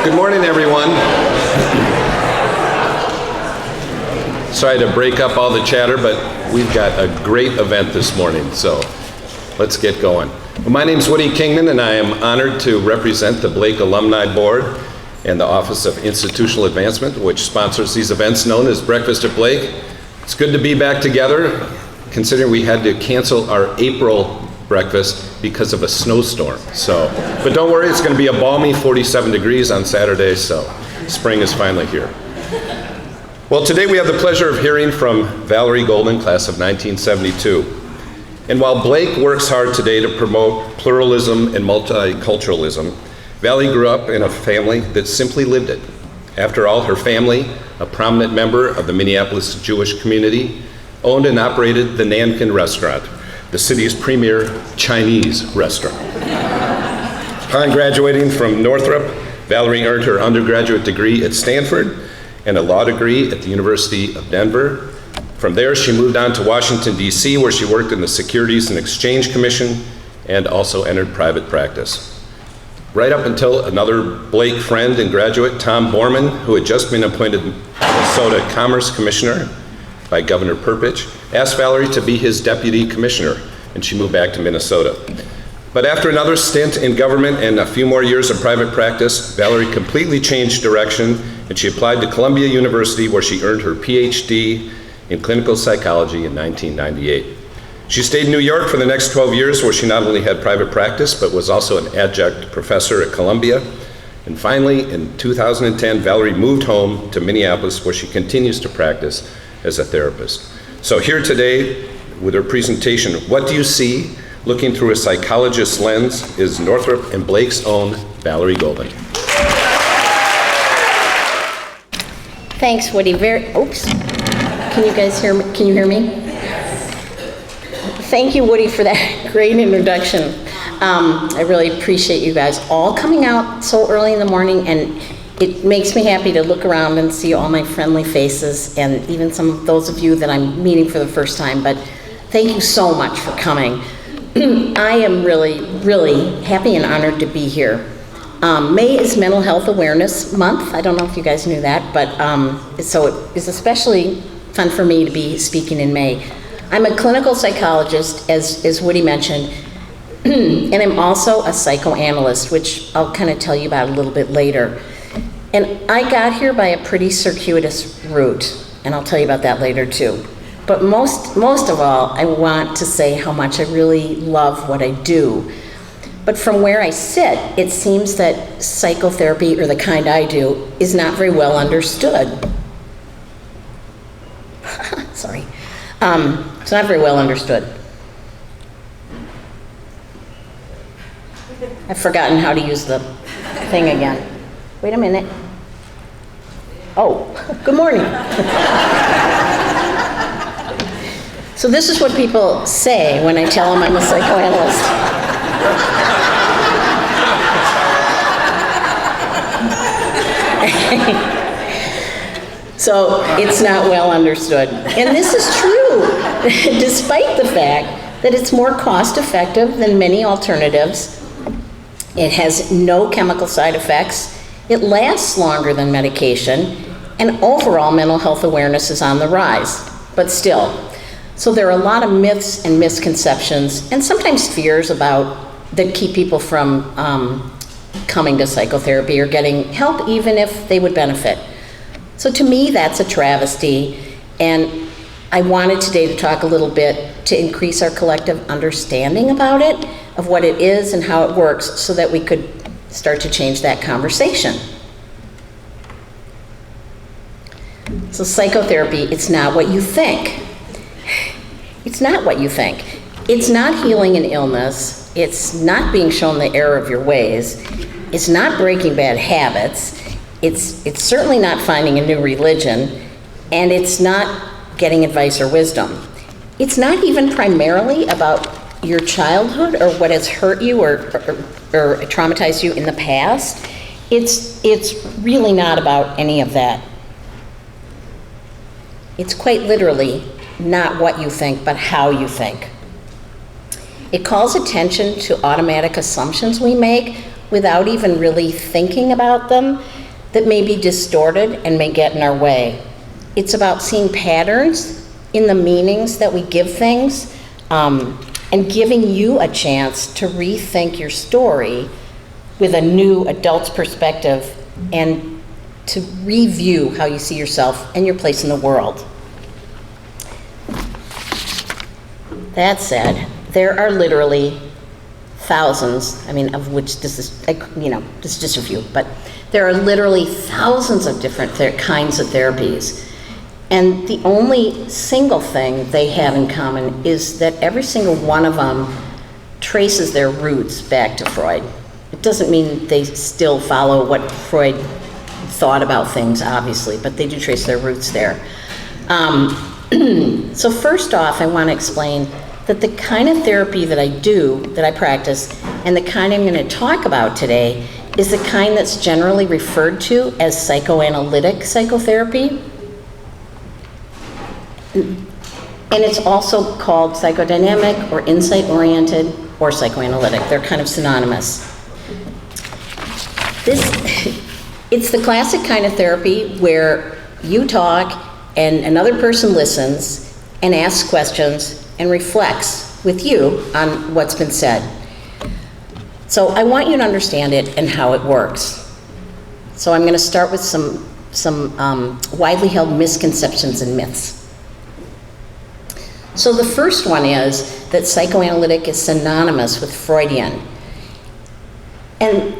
Good morning, everyone. Sorry to break up all the chatter, but we've got a great event this morning, so let's get going. Well, my name's Woody Kingman, and I am honored to represent the Blake Alumni Board and the Office of Institutional Advancement, which sponsors these events known as Breakfast at Blake. It's good to be back together, considering we had to cancel our April breakfast because of a snowstorm. But don't worry, it's going to be a balmy 47 degrees on Saturday, so spring is finally here. Well, today we have the pleasure of hearing from Valerie Goldman, class of 1972. And while Blake works hard today to promote pluralism and multiculturalism, Valerie grew up in a family that simply lived it. After all, her family, a prominent member of the Minneapolis Jewish community, owned and operated the Nankin Restaurant, the city's premier Chinese restaurant. Upon graduating from Northrop, Valerie earned her undergraduate degree at Stanford and a law degree at the University of Denver. From there, she moved on to Washington, D.C., where she worked in the Securities and Exchange Commission and also entered private practice. Right up until another Blake friend and graduate, Tom Borman, who had just been appointed Minnesota Commerce Commissioner by Governor Perpich, asked Valerie to be his deputy commissioner, and she moved back to Minnesota. But after another stint in government and a few more years of private practice, Valerie completely changed direction, and she applied to Columbia University, where she earned her Ph.D. in clinical psychology in 1998. She stayed in New York for the next 12 years, where she not only had private practice, but was also an adjunct professor at Columbia. And finally, in 2010, Valerie moved home to Minneapolis, where she continues to practice as a therapist. So here today, with her presentation, What Do You See? Looking Through a Psychologist's Lens, is Northrop and Blake's own Valerie Goldman. Thanks, Woody. Oops. Can you guys hear me? Can you hear me? Thank you, Woody, for that great introduction. I really appreciate you guys all coming out so early in the morning, and it makes me happy to look around and see all my friendly faces, and even some of those of you that I'm meeting for the first time, but thank you so much for coming. I am really, really happy and honored to be here. May is Mental Health Awareness Month. I don't know if you guys knew that, but so it is especially fun for me to be speaking in May. I'm a clinical psychologist, as Woody mentioned, and I'm also a psychoanalyst, which I'll kind of tell you about a little bit later. And I got here by a pretty circuitous route, and I'll tell you about that later too. But most of all, I want to say how much I really love what I do. But from where I sit, it seems that psychotherapy, or the kind I do, is not very well understood. Sorry. It's not very well understood. I've forgotten how to use the thing again. Wait a minute. Oh, good morning. So this is what people say when I tell them I'm a psychoanalyst. So it's not well understood. And this is true, despite the fact that it's more cost effective than many alternatives. It has no chemical side effects. It lasts longer than medication. And overall mental health awareness is on the rise, but still. So there are a lot of myths and misconceptions, and sometimes fears that keep people from coming to psychotherapy or getting help, even if they would benefit. So to me, that's a travesty, and I wanted today to talk a little bit to increase our collective understanding about it, of what it is and how it works, so that we could start to change that conversation. So psychotherapy, it's not what you think. It's not what you think. It's not healing an illness. It's not being shown the error of your ways. It's not breaking bad habits. It's certainly not finding a new religion, and it's not getting advice or wisdom. It's not even primarily about your childhood or what has hurt you or traumatized you in the past. It's really not about any of that. It's quite literally not what you think, but how you think. It calls attention to automatic assumptions we make without even really thinking about them that may be distorted and may get in our way. It's about seeing patterns in the meanings that we give things, and giving you a chance to rethink your story with a new adult's perspective and to review how you see yourself and your place in the world. That said, there are literally thousands, of which this is, this is just a few, but there are literally thousands of different kinds of therapies. And the only single thing they have in common is that every single one of them traces their roots back to Freud. It doesn't mean they still follow what Freud thought about things, obviously, but they do trace their roots there. So first off, I want to explain that the kind of therapy that I do, that I practice, and the kind I'm going to talk about today is the kind that's generally referred to as psychoanalytic psychotherapy. And it's also called psychodynamic or insight-oriented or psychoanalytic. They're kind of synonymous. It's the classic kind of therapy where you talk and another person listens and asks questions and reflects with you on what's been said. So I want you to understand it and how it works. So I'm going to start with some widely held misconceptions and myths. So the first one is that psychoanalytic is synonymous with Freudian. And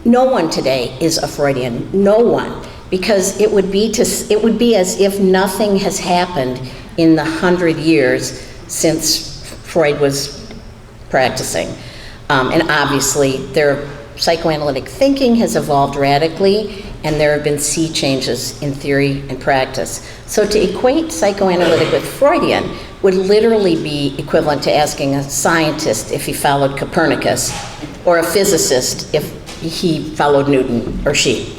no one today is a Freudian, no one, because it would be as if nothing has happened in the 100 years since Freud was practicing. And obviously their psychoanalytic thinking has evolved radically, and there have been sea changes in theory and practice. So to equate psychoanalytic with Freudian would literally be equivalent to asking a scientist if he followed Copernicus, or a physicist if he followed Newton, or she.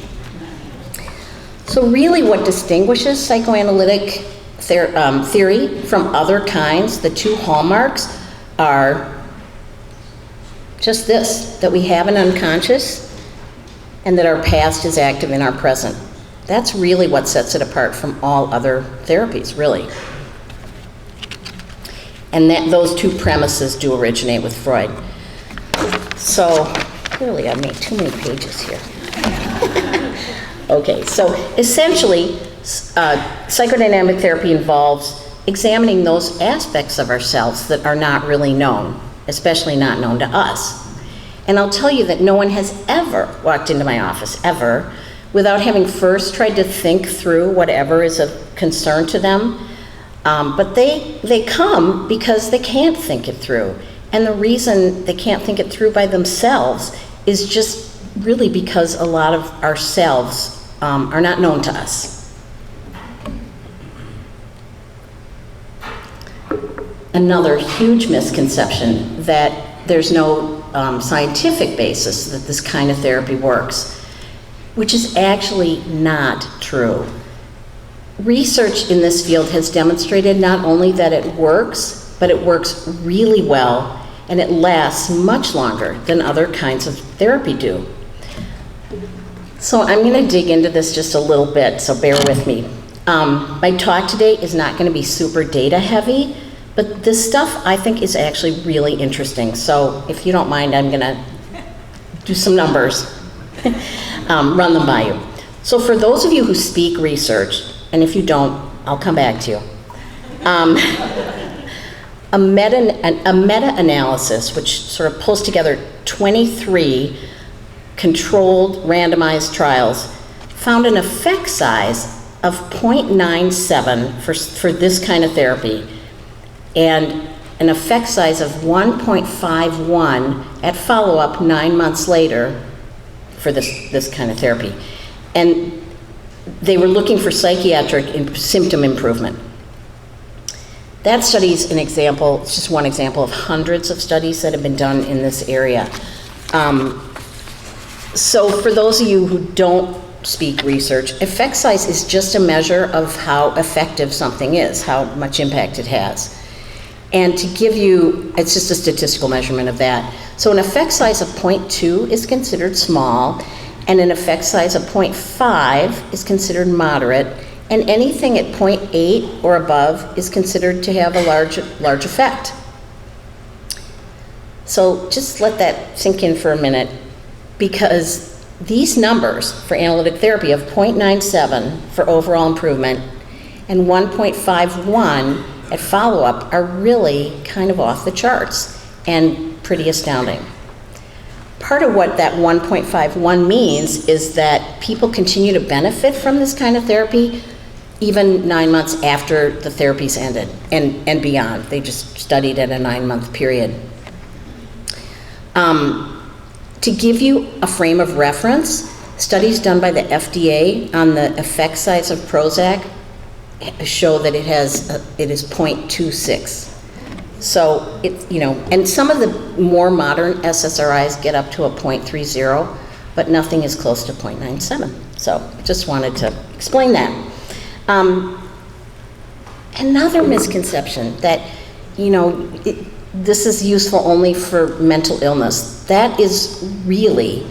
So really what distinguishes psychoanalytic theory from other kinds, the two hallmarks, are just this, that we have an unconscious and that our past is active in our present. That's really what sets it apart from all other therapies, really. And that those two premises do originate with Freud. So, clearly I made too many pages here. Okay, so essentially, psychodynamic therapy involves examining those aspects of ourselves that are not really known, especially not known to us. And I'll tell you that no one has ever walked into my office, ever, without having first tried to think through whatever is of concern to them. But they come because they can't think it through. And the reason they can't think it through by themselves is just really because a lot of ourselves are not known to us. Another huge misconception that there's no scientific basis that this kind of therapy works, which is actually not true. Research in this field has demonstrated not only that it works, but it works really well, and it lasts much longer than other kinds of therapy do. So I'm going to dig into this just a little bit, so bear with me. My talk today is not going to be super data heavy, but this stuff I think is actually really interesting. So if you don't mind, I'm going to do some numbers, run them by you. So for those of you who speak research, and if you don't, I'll come back to you. A meta-analysis, which sort of pulls together 23 controlled randomized trials, found an effect size of 0.97 for this kind of therapy, and an effect size of 1.51 at follow-up 9 months later for this kind of therapy. And they were looking for psychiatric symptom improvement. That study is an example, it's just one example of hundreds of studies that have been done in this area. So for those of you who don't speak research, effect size is just a measure of how effective something is, how much impact it has. And to give you, it's just a statistical measurement of that. So an effect size of 0.2 is considered small, and an effect size of 0.5 is considered moderate, and anything at 0.8 or above is considered to have a large effect. So just let that sink in for a minute, because these numbers for analytic therapy of 0.97 for overall improvement and 1.51 at follow-up are really kind of off the charts and pretty astounding. Part of what that 1.51 means is that people continue to benefit from this kind of therapy even 9 months after the therapy's ended and beyond. They just studied at a 9-month period. To give you a frame of reference, studies done by the FDA on the effect size of Prozac show that it is 0.26. So it's, and some of the more modern SSRIs get up to a 0.30, but nothing is close to 0.97. So just wanted to explain that. Another misconception that, this is useful only for mental illness. That is really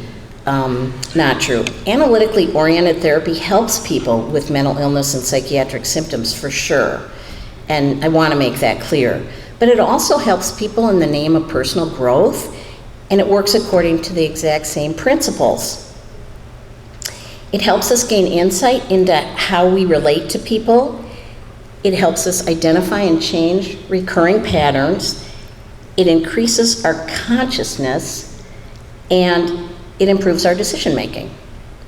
not true. Analytically oriented therapy helps people with mental illness and psychiatric symptoms for sure, and I want to make that clear. But it also helps people in the name of personal growth, and it works according to the exact same principles. It helps us gain insight into how we relate to people. It helps us identify and change recurring patterns. It increases our consciousness, and it improves our decision making.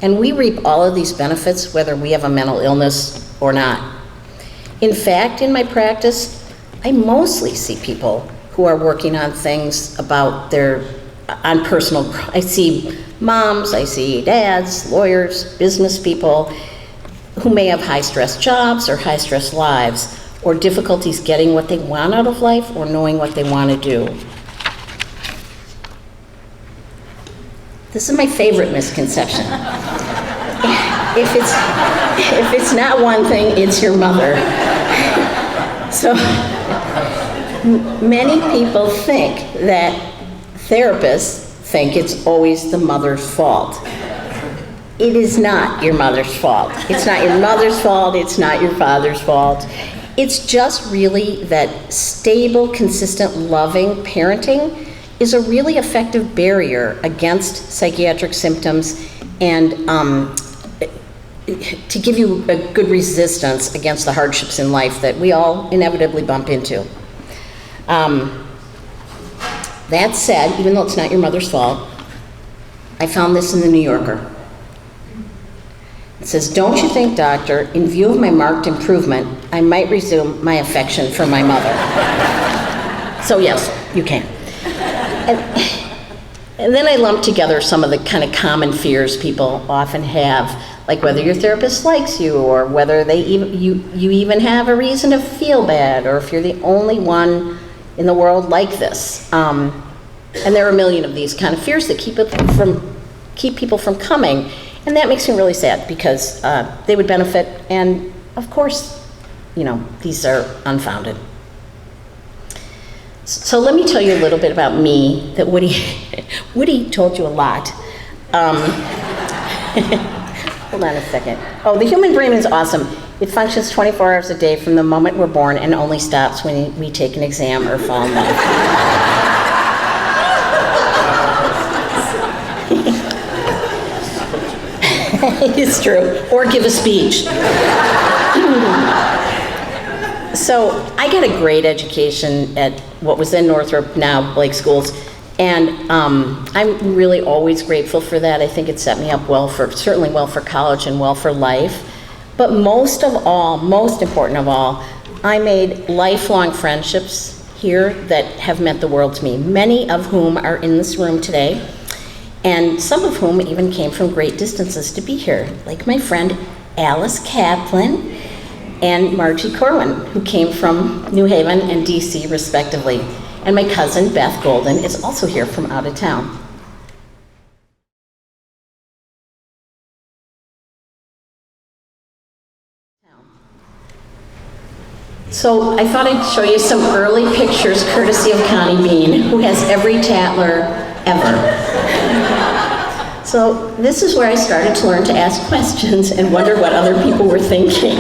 And we reap all of these benefits whether we have a mental illness or not. In fact, in my practice, I mostly see people who are working on things about on personal, I see moms, I see dads, lawyers, business people who may have high stress jobs or high stress lives, or difficulties getting what they want out of life or knowing what they want to do. This is my favorite misconception. If it's not one thing, it's your mother. So many people think that therapists think it's always the mother's fault. It is not your mother's fault. It's not your mother's fault. It's not your father's fault. It's just really that stable, consistent, loving parenting is a really effective barrier against psychiatric symptoms and to give you a good resistance against the hardships in life that we all inevitably bump into. That said, even though it's not your mother's fault, I found this in the New Yorker. It says, "Don't you think, doctor, in view of my marked improvement, I might resume my affection for my mother?" So yes, you can. And then I lumped together some of the kind of common fears people often have, like whether your therapist likes you, or whether you even have a reason to feel bad, or if you're the only one in the world like this. And there are a million of these kind of fears that keep people from coming. And that makes me really sad, because they would benefit, and of course, these are unfounded. So let me tell you a little bit about me, that Woody told you a lot. Hold on a second. Oh, the human brain is awesome. It functions 24 hours a day from the moment we're born, and only stops when we take an exam or fall in love. It's true. Or give a speech. So I got a great education at what was then Northrop, now Blake Schools, and I'm really always grateful for that. I think it set me up certainly well for college and well for life. But most important of all, I made lifelong friendships here that have meant the world to me, many of whom are in this room today, and some of whom even came from great distances to be here, like my friend Alice Kaplan and Margie Corwin, who came from New Haven and DC respectively. And my cousin Beth Golden is also here from out of town. So I thought I'd show you some early pictures courtesy of Connie Bean, who has every Tatler ever. So this is where I started to learn to ask questions and wonder what other people were thinking.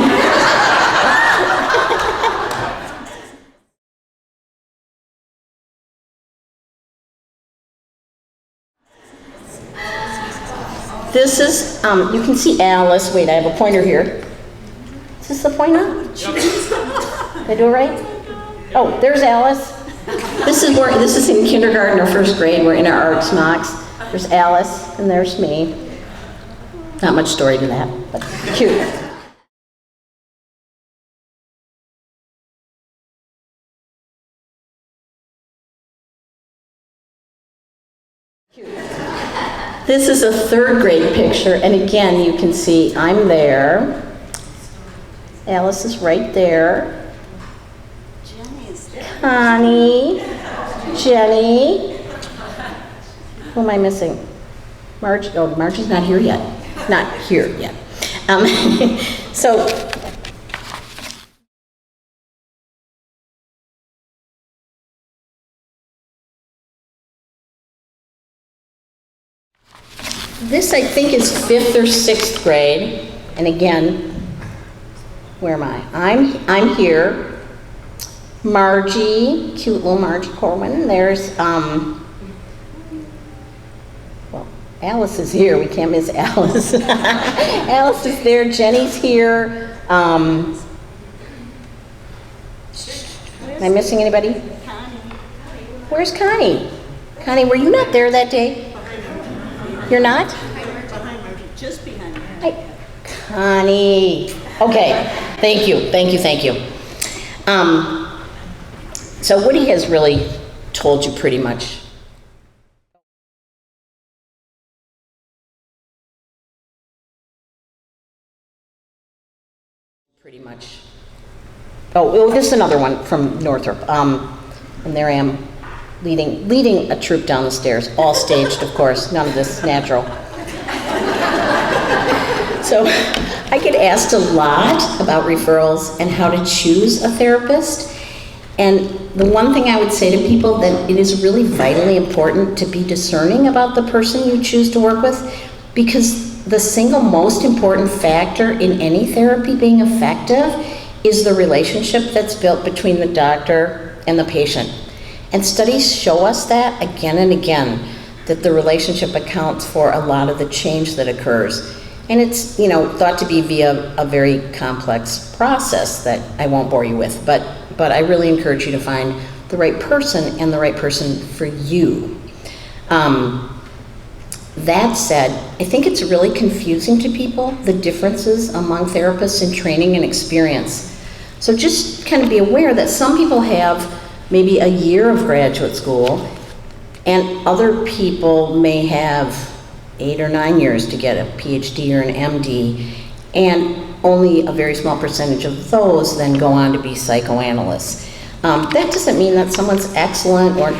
This is, you can see Alice. Wait, I have a pointer here. Is this the pointer? Did I do it right? Oh, there's Alice. This is in kindergarten or first grade. We're in our art smocks. There's Alice, and there's me. Not much story to that, but cute. This is a third grade picture, and again, you can see I'm there. Alice is right there. Connie, Jenny. Who am I missing? Marge. Oh, Margie's not here yet. Not here yet. So. This, I think, is 5th or 6th grade, and again, where am I? I'm here. Margie, cute little Margie Corwin. There's, well, Alice is here. We can't miss Alice. Alice is there. Jenny's here. Am I missing anybody? Where's Connie? Connie, were you not there that day? You're not? Just behind me. Hi, Connie. Okay, thank you. So Woody has really told you pretty much. Oh, this is another one from Northrop. And there I am, leading a troop down the stairs, all staged, of course, none of this natural. So I get asked a lot about referrals and how to choose a therapist. And the one thing I would say to people, that it is really vitally important to be discerning about the person you choose to work with, because the single most important factor in any therapy being effective is the relationship that's built between the doctor and the patient. And studies show us that again and again, that the relationship accounts for a lot of the change that occurs. And it's, thought to be via a very complex process that I won't bore you with, but I really encourage you to find the right person and the right person for you. That said, I think it's really confusing to people, the differences among therapists in training and experience. So just kind of be aware that some people have maybe a year of graduate school, and other people may have 8 or 9 years to get a Ph.D. or an M.D., and only a very small percentage of those then go on to be psychoanalysts. That doesn't mean that someone's excellent or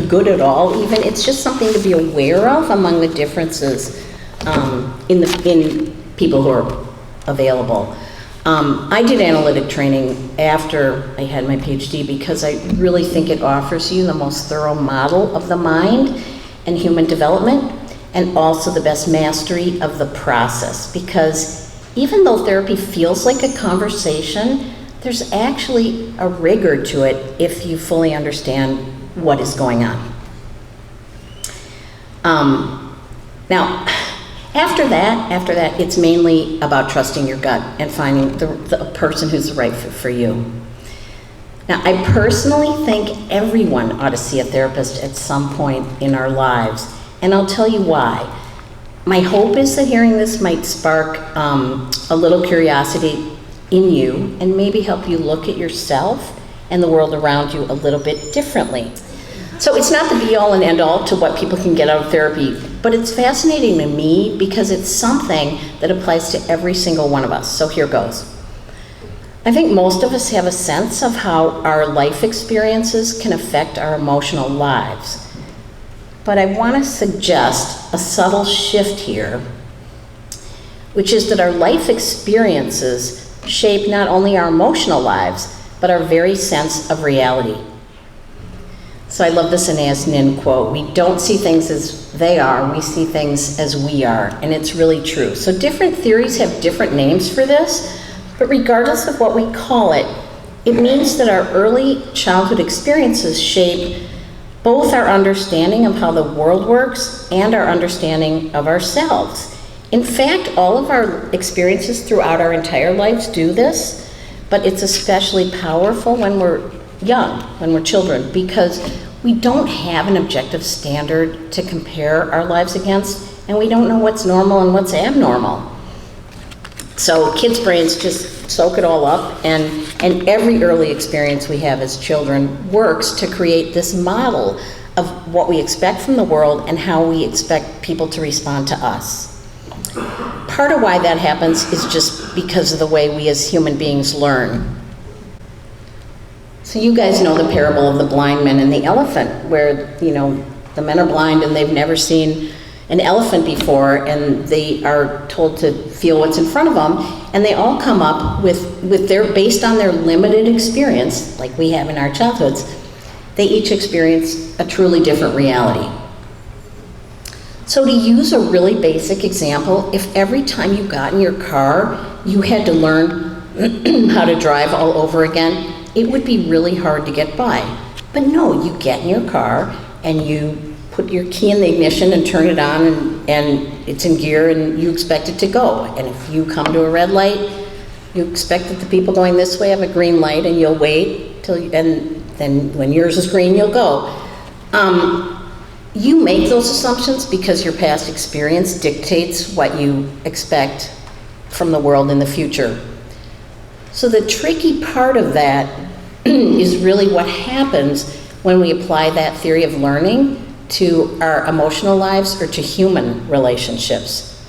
good at all even. It's just something to be aware of among the differences in people who are available. I did analytic training after I had my PhD because I really think it offers you the most thorough model of the mind and human development, and also the best mastery of the process. Because even though therapy feels like a conversation, there's actually a rigor to it if you fully understand what is going on. Now, after that, it's mainly about trusting your gut and finding the person who's the right fit for you. Now, I personally think everyone ought to see a therapist at some point in our lives, and I'll tell you why. My hope is that hearing this might spark a little curiosity in you and maybe help you look at yourself and the world around you a little bit differently. So it's not the be-all and end-all to what people can get out of therapy, but it's fascinating to me because it's something that applies to every single one of us. So here goes. I think most of us have a sense of how our life experiences can affect our emotional lives. But I want to suggest a subtle shift here, which is that our life experiences shape not only our emotional lives, but our very sense of reality. So I love this Anais Nin quote, "We don't see things as they are, we see things as we are," and it's really true. So different theories have different names for this, but regardless of what we call it, it means that our early childhood experiences shape both our understanding of how the world works and our understanding of ourselves. In fact, all of our experiences throughout our entire lives do this, but it's especially powerful when we're young, when we're children, because we don't have an objective standard to compare our lives against, and we don't know what's normal and what's abnormal. So kids' brains just soak it all up, and every early experience we have as children works to create this model of what we expect from the world and how we expect people to respond to us. Part of why that happens is just because of the way we as human beings learn. So you guys know the parable of the blind men and the elephant, where, the men are blind and they've never seen an elephant before, and they are told to feel what's in front of them, and they all come up with their, based on their limited experience, like we have in our childhoods, they each experience a truly different reality. So to use a really basic example, if every time you got in your car, you had to learn how to drive all over again, it would be really hard to get by. But no, you get in your car and you put your key in the ignition and turn it on, and it's in gear and you expect it to go. And if you come to a red light, you expect that the people going this way have a green light, and you'll wait and then when yours is green, you'll go. You make those assumptions because your past experience dictates what you expect from the world in the future. So the tricky part of that is really what happens when we apply that theory of learning to our emotional lives or to human relationships.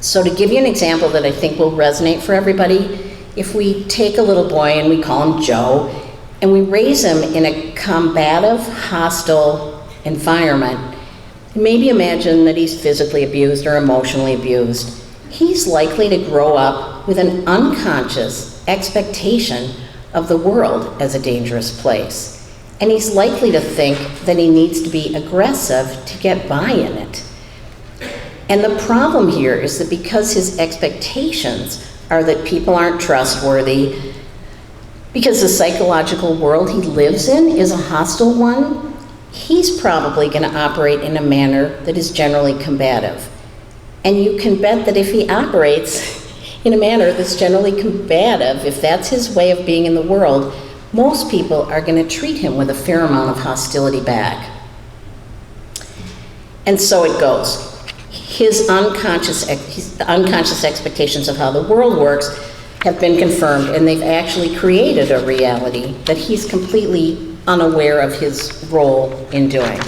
So to give you an example that I think will resonate for everybody, if we take a little boy and we call him Joe, and we raise him in a combative, hostile environment, maybe imagine that he's physically abused or emotionally abused, he's likely to grow up with an unconscious expectation of the world as a dangerous place. And he's likely to think that he needs to be aggressive to get by in it. And the problem here is that because his expectations are that people aren't trustworthy, because the psychological world he lives in is a hostile one, he's probably going to operate in a manner that is generally combative. And you can bet that if he operates in a manner that's generally combative, if that's his way of being in the world, most people are going to treat him with a fair amount of hostility back. And so it goes. His unconscious expectations of how the world works have been confirmed, and they've actually created a reality that he's completely unaware of his role in doing.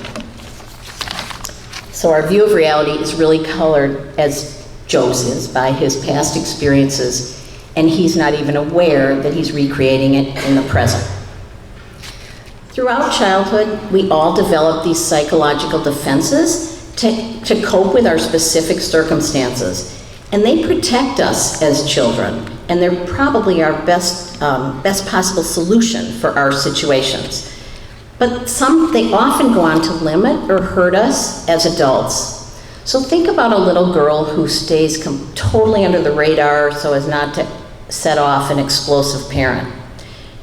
So our view of reality is really colored, as Joe's is, by his past experiences, and he's not even aware that he's recreating it in the present. Throughout childhood, we all develop these psychological defenses to cope with our specific circumstances, and they protect us as children, and they're probably our best possible solution for our situations. But they often go on to limit or hurt us as adults. So think about a little girl who stays totally under the radar so as not to set off an explosive parent.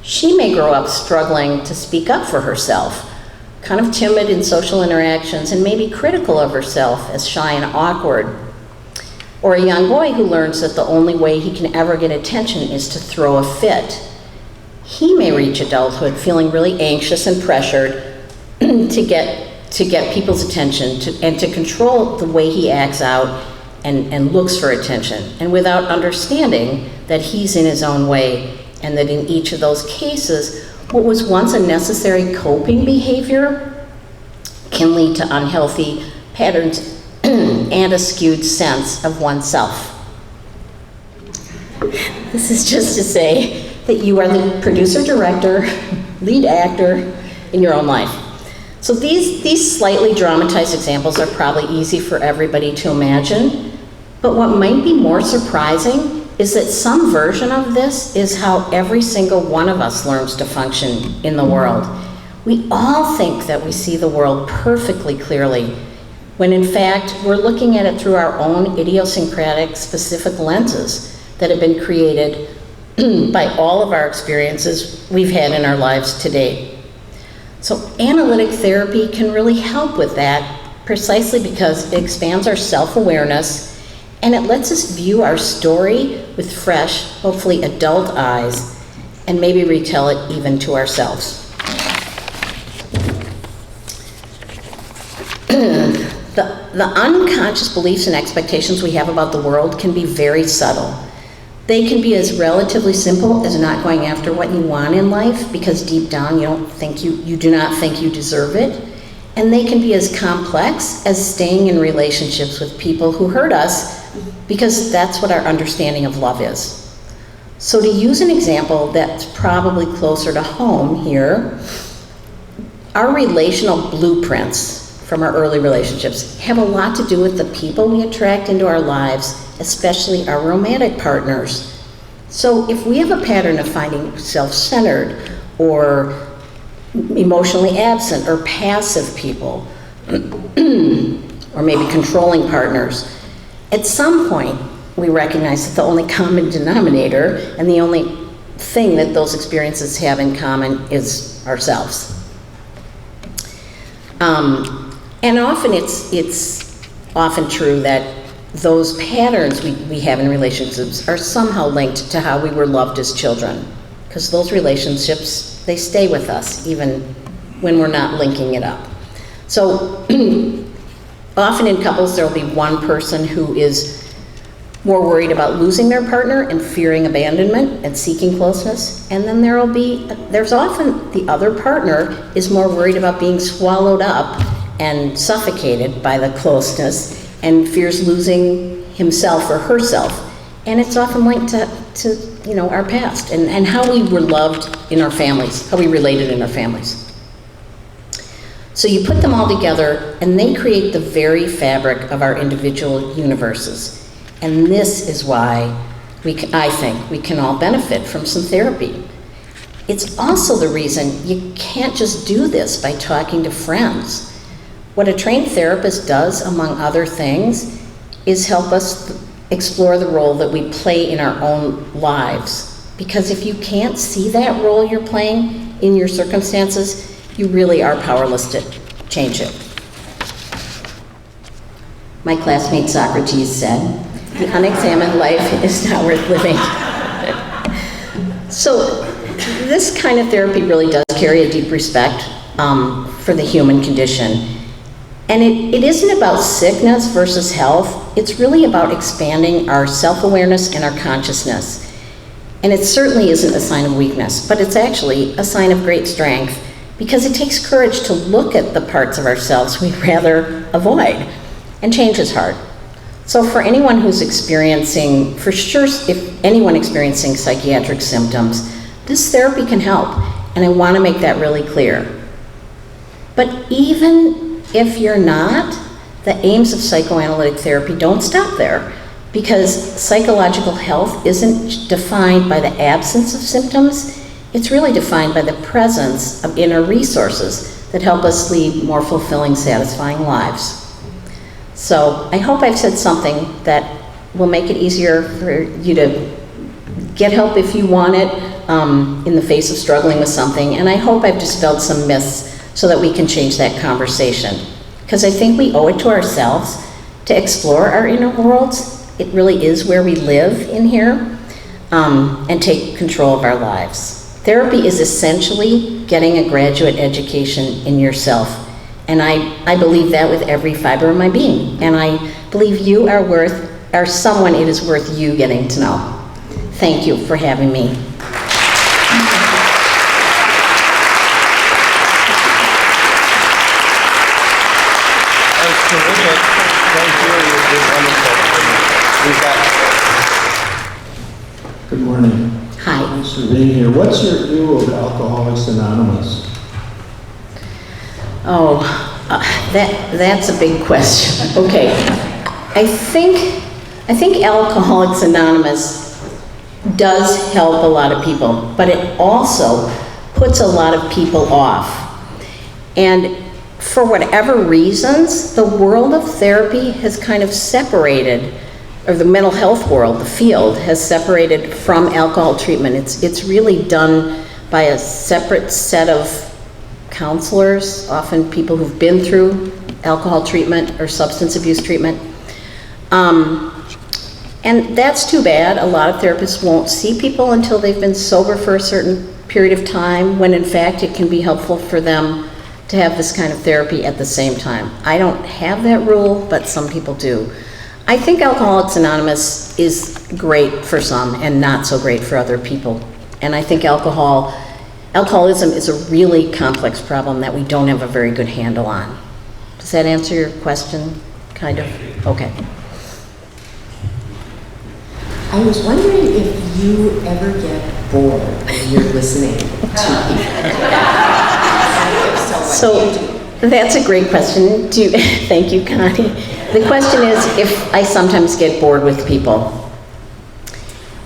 She may grow up struggling to speak up for herself, kind of timid in social interactions, and maybe critical of herself as shy and awkward. Or a young boy who learns that the only way he can ever get attention is to throw a fit. He may reach adulthood feeling really anxious and pressured to get people's attention and to control the way he acts out and looks for attention, and without understanding that he's in his own way, and that in each of those cases, what was once a necessary coping behavior can lead to unhealthy patterns and a skewed sense of oneself. This is just to say that you are the producer, director, lead actor in your own life. So these slightly dramatized examples are probably easy for everybody to imagine, but what might be more surprising is that some version of this is how every single one of us learns to function in the world. We all think that we see the world perfectly clearly, when in fact we're looking at it through our own idiosyncratic, specific lenses that have been created by all of our experiences we've had in our lives to date. So analytic therapy can really help with that, precisely because it expands our self-awareness and it lets us view our story with fresh, hopefully adult eyes, and maybe retell it even to ourselves. The unconscious beliefs and expectations we have about the world can be very subtle. They can be as relatively simple as not going after what you want in life because deep down you do not think you deserve it. And they can be as complex as staying in relationships with people who hurt us because that's what our understanding of love is. So to use an example that's probably closer to home here, our relational blueprints from our early relationships have a lot to do with the people we attract into our lives, especially our romantic partners. So if we have a pattern of finding self-centered or emotionally absent or passive people, or maybe controlling partners, at some point we recognize that the only common denominator and the only thing that those experiences have in common is ourselves. And often it's often true that those patterns we have in relationships are somehow linked to how we were loved as children, because those relationships, they stay with us even when we're not linking it up. So often in couples there will be one person who is more worried about losing their partner and fearing abandonment and seeking closeness, and then there's often the other partner is more worried about being swallowed up and suffocated by the closeness and fears losing himself or herself. And it's often linked to our past and how we were loved in our families, how we related in our families. So you put them all together and they create the very fabric of our individual universes. And this is why I think we can all benefit from some therapy. It's also the reason you can't just do this by talking to friends. What a trained therapist does, among other things, is help us explore the role that we play in our own lives. Because if you can't see that role you're playing in your circumstances, you really are powerless to change it. My classmate Socrates said, "The unexamined life is not worth living." So this kind of therapy really does carry a deep respect for the human condition. And it isn't about sickness versus health. It's really about expanding our self-awareness and our consciousness. And it certainly isn't a sign of weakness, but it's actually a sign of great strength because it takes courage to look at the parts of ourselves we'd rather avoid. And change is hard. So for anyone who's experiencing, for sure, if anyone experiencing psychiatric symptoms, this therapy can help. And I want to make that really clear. But even if you're not, the aims of psychoanalytic therapy don't stop there, because psychological health isn't defined by the absence of symptoms, it's really defined by the presence of inner resources that help us lead more fulfilling, satisfying lives. So I hope I've said something that will make it easier for you to get help if you want it in the face of struggling with something, and I hope I've dispelled some myths so that we can change that conversation. Because I think we owe it to ourselves to explore our inner worlds. It really is where we live in here, and take control of our lives. Therapy is essentially getting a graduate education in yourself. And I believe that with every fiber of my being. And I believe you are someone it is worth you getting to know. Thank you for having me. Terrific. Thank you. It was wonderful. Good morning. Hi. Thanks for being here. What's your view of Alcoholics Anonymous? Oh, that's a big question. Okay, I think Alcoholics Anonymous does help a lot of people, but it also puts a lot of people off. And for whatever reasons, the world of therapy has kind of separated, or the mental health world, the field, has separated from alcohol treatment. It's really done by a separate set of counselors, often people who've been through alcohol treatment or substance abuse treatment. And that's too bad. A lot of therapists won't see people until they've been sober for a certain period of time, when in fact it can be helpful for them to have this kind of therapy at the same time. I don't have that rule, but some people do. I think Alcoholics Anonymous is great for some and not so great for other people. And I think alcoholism is a really complex problem that we don't have a very good handle on. Does that answer your question, kind of? Okay. I was wondering if you ever get bored when you're listening to people. So that's a great question. Thank you, Connie. The question is if I sometimes get bored with people.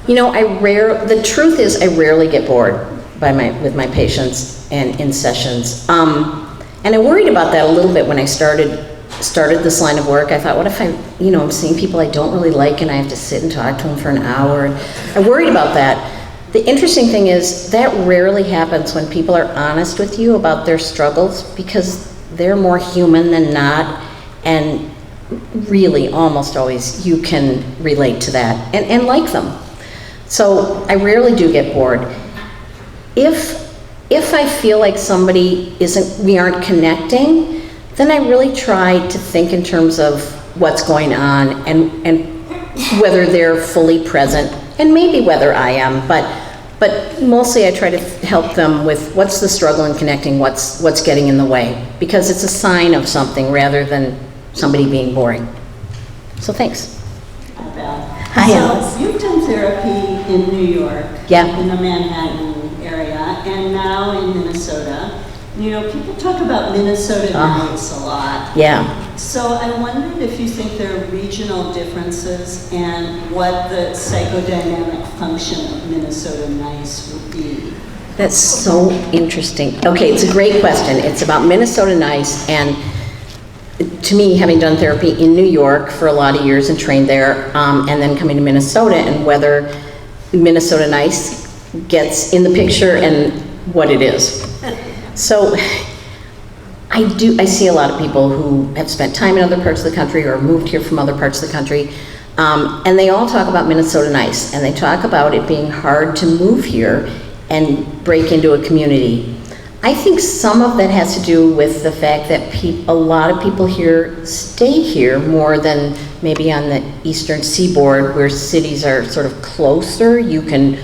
You know, the truth is I rarely get bored with my patients and in sessions. And I worried about that a little bit when I started this line of work. I thought, what if I'm seeing people I don't really like and I have to sit and talk to them for an hour? I worried about that. The interesting thing is that rarely happens when people are honest with you about their struggles, because they're more human than not, and really almost always you can relate to that and like them. So I rarely do get bored. If I feel like we aren't connecting, then I really try to think in terms of what's going on and whether they're fully present, and maybe whether I am, but mostly I try to help them with what's the struggle in connecting, what's getting in the way, because it's a sign of something rather than somebody being boring. So thanks. Hi, Val. Hi, Alice. So you've done therapy in New York, Yeah. in the Manhattan area, and now in Minnesota. You know, people talk about Minnesota nights a lot. Yeah. So I wondered if you think there are regional differences and what the psychodynamic function of Minnesota nice would be. That's so interesting. Okay, it's a great question. It's about Minnesota nice, and to me, having done therapy in New York for a lot of years and trained there, and then coming to Minnesota, and whether Minnesota nice gets in the picture and what it is. So I see a lot of people who have spent time in other parts of the country or moved here from other parts of the country, and they all talk about Minnesota nice, and they talk about it being hard to move here and break into a community. I think some of that has to do with the fact that a lot of people here stay here more than maybe on the eastern seaboard, where cities are sort of closer. You can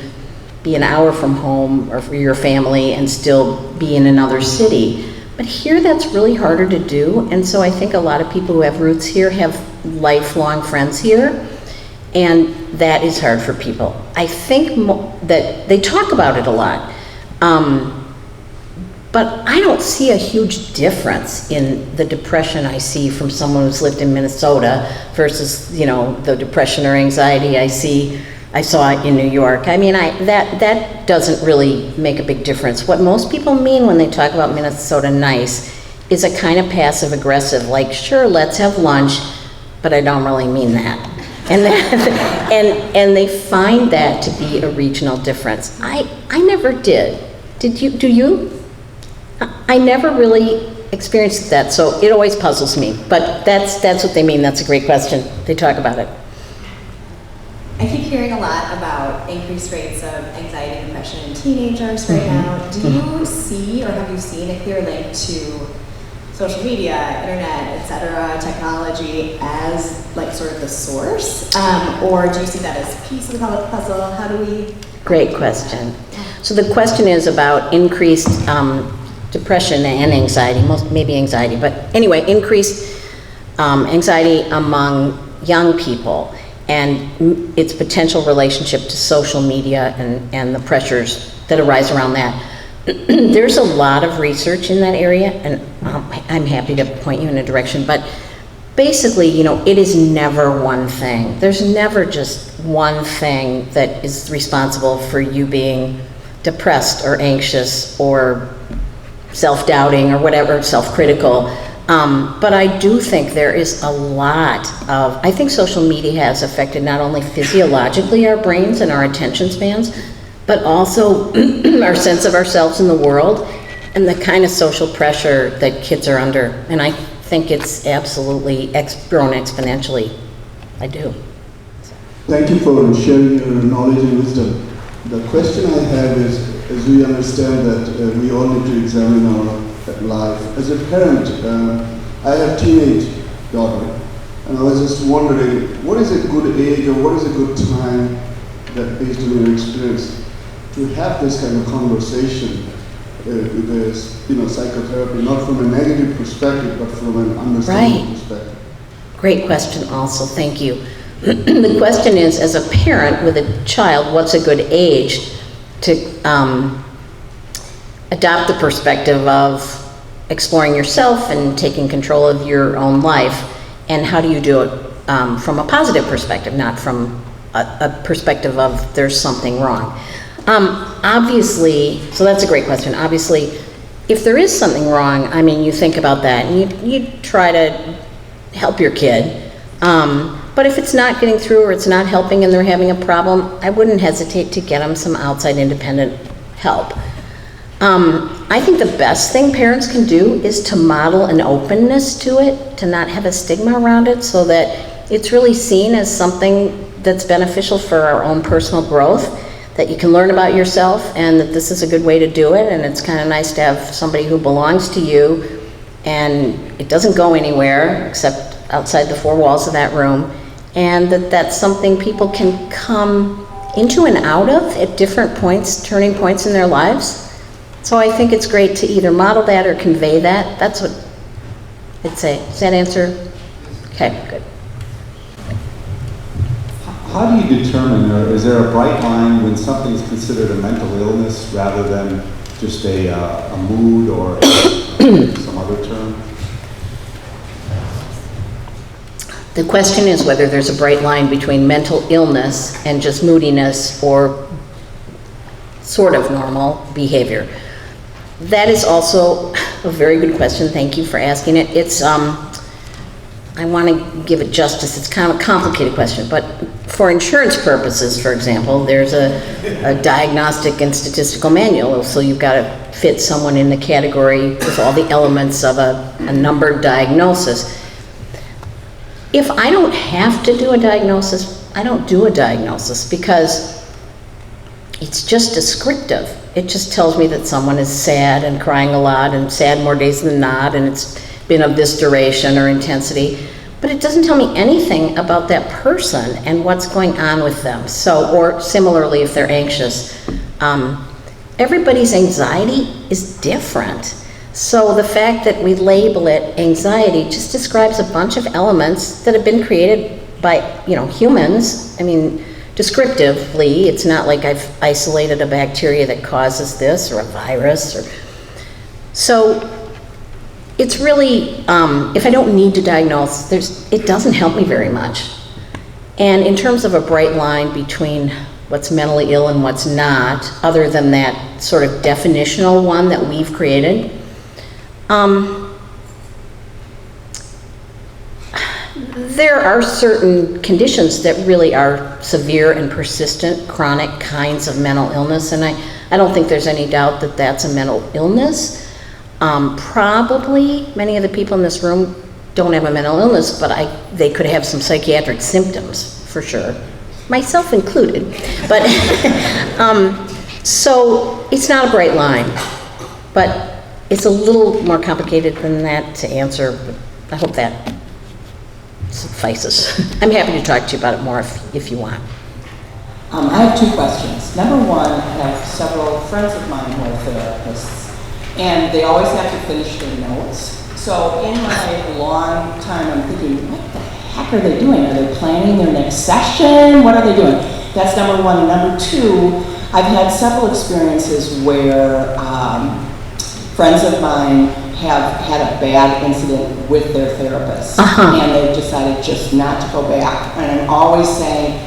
be an hour from home or for your family and still be in another city. But here that's really harder to do, and so I think a lot of people who have roots here have lifelong friends here, and that is hard for people. I think that they talk about it a lot, but I don't see a huge difference in the depression I see from someone who's lived in Minnesota versus, the depression or anxiety I saw in New York. I mean, that doesn't really make a big difference. What most people mean when they talk about Minnesota nice is a kind of passive aggressive, like, sure, let's have lunch, but I don't really mean that. And they find that to be a regional difference. I never did. Did you? Do you? I never really experienced that, so it always puzzles me. But that's what they mean. That's a great question. They talk about it. I keep hearing a lot about increased rates of anxiety and depression in teenagers right now. Do you see, or have you seen a clear link to social media, internet, etc., technology as like sort of the source? Or do you see that as a piece of the puzzle? How do we? Great question. So the question is about increased depression and anxiety, maybe anxiety, but anyway, increased anxiety among young people, and its potential relationship to social media and the pressures that arise around that. There's a lot of research in that area, and I'm happy to point you in a direction, but basically, it is never one thing. There's never just one thing that is responsible for you being depressed or anxious or self-doubting or whatever, self-critical. But I do think there is a lot of, I think social media has affected not only physiologically our brains and our attention spans, but also our sense of ourselves in the world and the kind of social pressure that kids are under. And I think it's absolutely grown exponentially. I do. Thank you for sharing your knowledge and wisdom. The question I have is, as we understand that we all need to examine our life. As a parent, I have a teenage daughter, and I was just wondering, what is a good age or what is a good time that, based on your experience, to have this kind of conversation with this, psychotherapy, not from a negative perspective, but from an understanding perspective? Great question also, thank you. The question is, as a parent with a child, what's a good age to adopt the perspective of exploring yourself and taking control of your own life, and how do you do it from a positive perspective, not from a perspective of there's something wrong. Obviously, so that's a great question. Obviously, if there is something wrong, I mean, you think about that and you try to help your kid. But if it's not getting through or it's not helping and they're having a problem, I wouldn't hesitate to get them some outside independent help. I think the best thing parents can do is to model an openness to it, to not have a stigma around it, so that it's really seen as something that's beneficial for our own personal growth, that you can learn about yourself and that this is a good way to do it, and it's kind of nice to have somebody who belongs to you and it doesn't go anywhere except outside the four walls of that room, and that's something people can come into and out of at different points, turning points in their lives. So I think it's great to either model that or convey that. That's what I'd say. Does that answer? Okay, good. How do you determine, or is there a bright line when something is considered a mental illness rather than just a mood or some other term? The question is whether there's a bright line between mental illness and just moodiness or sort of normal behavior. That is also a very good question. Thank you for asking it. It's, I want to give it justice. It's kind of a complicated question, but for insurance purposes, for example, there's a diagnostic and statistical manual, so you've got to fit someone in the category with all the elements of a numbered diagnosis. If I don't have to do a diagnosis, I don't do a diagnosis because it's just descriptive. It just tells me that someone is sad and crying a lot and sad more days than not, and it's been of this duration or intensity, but it doesn't tell me anything about that person and what's going on with them. So, or similarly, if they're anxious, everybody's anxiety is different. So the fact that we label it anxiety just describes a bunch of elements that have been created by, humans. I mean, descriptively, it's not like I've isolated a bacteria that causes this or a virus. So it's really, if I don't need to diagnose, it doesn't help me very much. And in terms of a bright line between what's mentally ill and what's not, other than that sort of definitional one that we've created, there are certain conditions that really are severe and persistent, chronic kinds of mental illness, and I don't think there's any doubt that that's a mental illness. Probably many of the people in this room don't have a mental illness, but they could have some psychiatric symptoms, for sure, myself included. But so it's not a bright line, but it's a little more complicated than that to answer, but I hope that suffices. I'm happy to talk to you about it more if you want. I have two questions. Number one, I have several friends of mine who are therapists, and they always have to finish their notes. So in my long time, I'm thinking, what the heck are they doing? Are they planning their next session? What are they doing? That's number one. And number two, I've had several experiences where friends of mine have had a bad incident with their therapist, and they've decided just not to go back. And I'm always saying,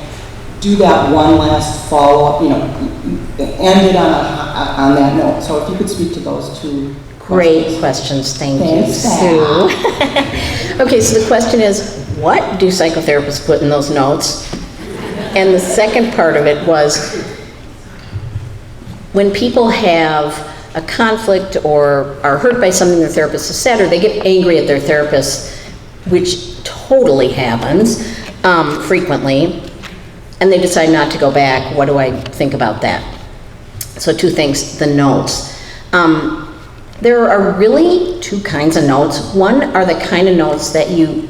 do that one last follow-up, end it on that note. So if you could speak to those two Great questions, thank you, Thanks, Sue. Okay, so the question is, what do psychotherapists put in those notes? And the second part of it was, when people have a conflict or are hurt by something their therapist has said, or they get angry at their therapist, which totally happens frequently, and they decide not to go back, what do I think about that? So two things, the notes. There are really two kinds of notes. One are the kind of notes that you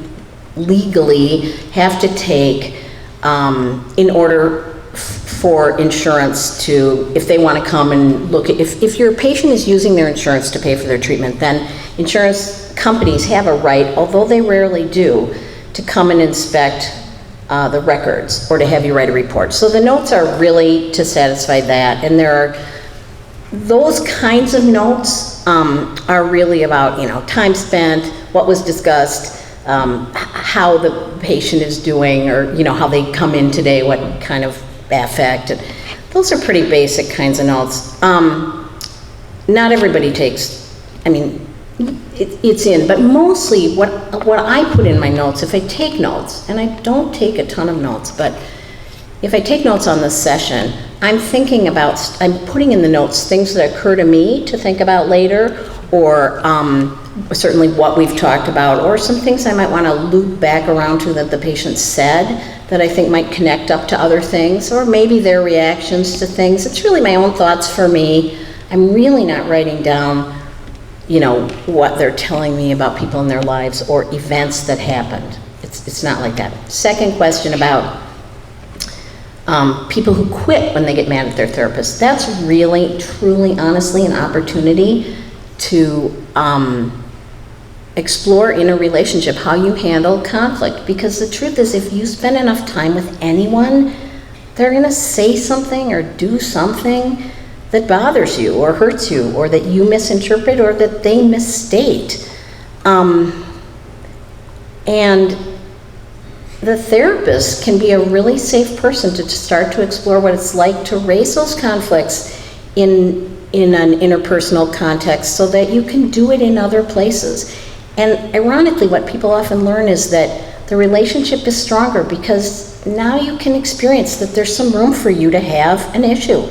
legally have to take in order for insurance to, if they want to come and look at, if your patient is using their insurance to pay for their treatment, then insurance companies have a right, although they rarely do, to come and inspect the records or to have you write a report. So the notes are really to satisfy that, and there are those kinds of notes are really about, time spent, what was discussed, how the patient is doing, or, how they come in today, what kind of affect. And those are pretty basic kinds of notes. Not everybody takes, it's in, but mostly what I put in my notes, if I take notes, and I don't take a ton of notes, but if I take notes on this session, I'm putting in the notes things that occur to me to think about later, or certainly what we've talked about, or some things I might want to loop back around to that the patient said that I think might connect up to other things, or maybe their reactions to things. It's really my own thoughts for me. I'm really not writing down, what they're telling me about people in their lives or events that happened. It's not like that. Second question about people who quit when they get mad at their therapist. That's really, truly, honestly an opportunity to explore in a relationship how you handle conflict. Because the truth is, if you spend enough time with anyone, they're going to say something or do something that bothers you or hurts you, or that you misinterpret, or that they misstate. And the therapist can be a really safe person to start to explore what it's like to raise those conflicts in an interpersonal context, so that you can do it in other places. And ironically, what people often learn is that the relationship is stronger because now you can experience that there's some room for you to have an issue,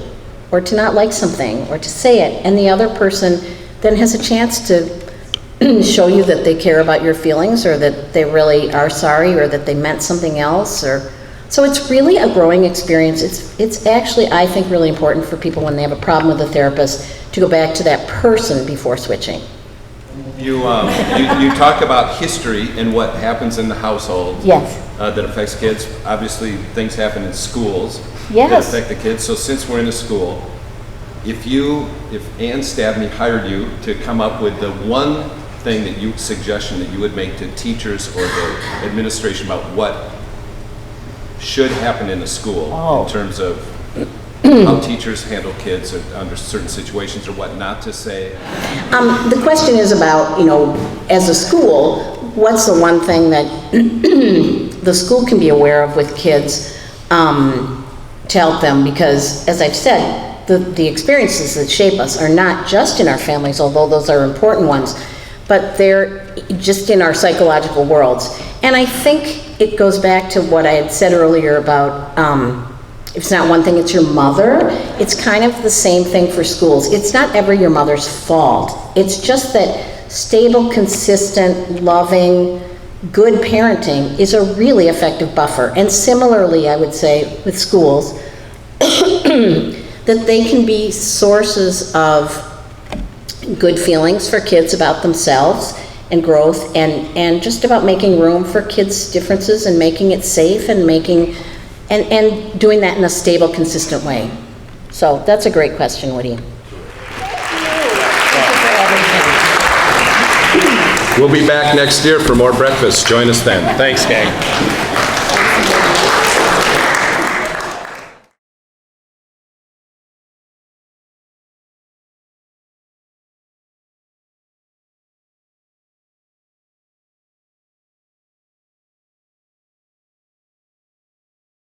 or to not like something, or to say it, and the other person then has a chance to show you that they care about your feelings, or that they really are sorry, or that they meant something else. So it's really a growing experience. It's actually, I think, really important for people when they have a problem with a therapist to go back to that person before switching. You talk about history and what happens in the household. Yes. That affects kids. Obviously, things happen in schools Yes. that affect the kids. So since we're in a school, if Ann Stabney hired you to come up with the one suggestion that you would make to teachers or the administration about what should happen in a school in terms of how teachers handle kids under certain situations, or what not to say? The question is about, as a school, what's the one thing that the school can be aware of with kids to help them? Because, as I've said, the experiences that shape us are not just in our families, although those are important ones, but they're just in our psychological worlds. And I think it goes back to what I had said earlier about if it's not one thing, it's your mother. It's kind of the same thing for schools. It's not ever your mother's fault. It's just that stable, consistent, loving, good parenting is a really effective buffer. And similarly, I would say with schools, that they can be sources of good feelings for kids about themselves and growth, and just about making room for kids' differences and making it safe, and and doing that in a stable, consistent way. So that's a great question, Woody. We'll be back next year for more breakfast. Join us then. Thanks, gang.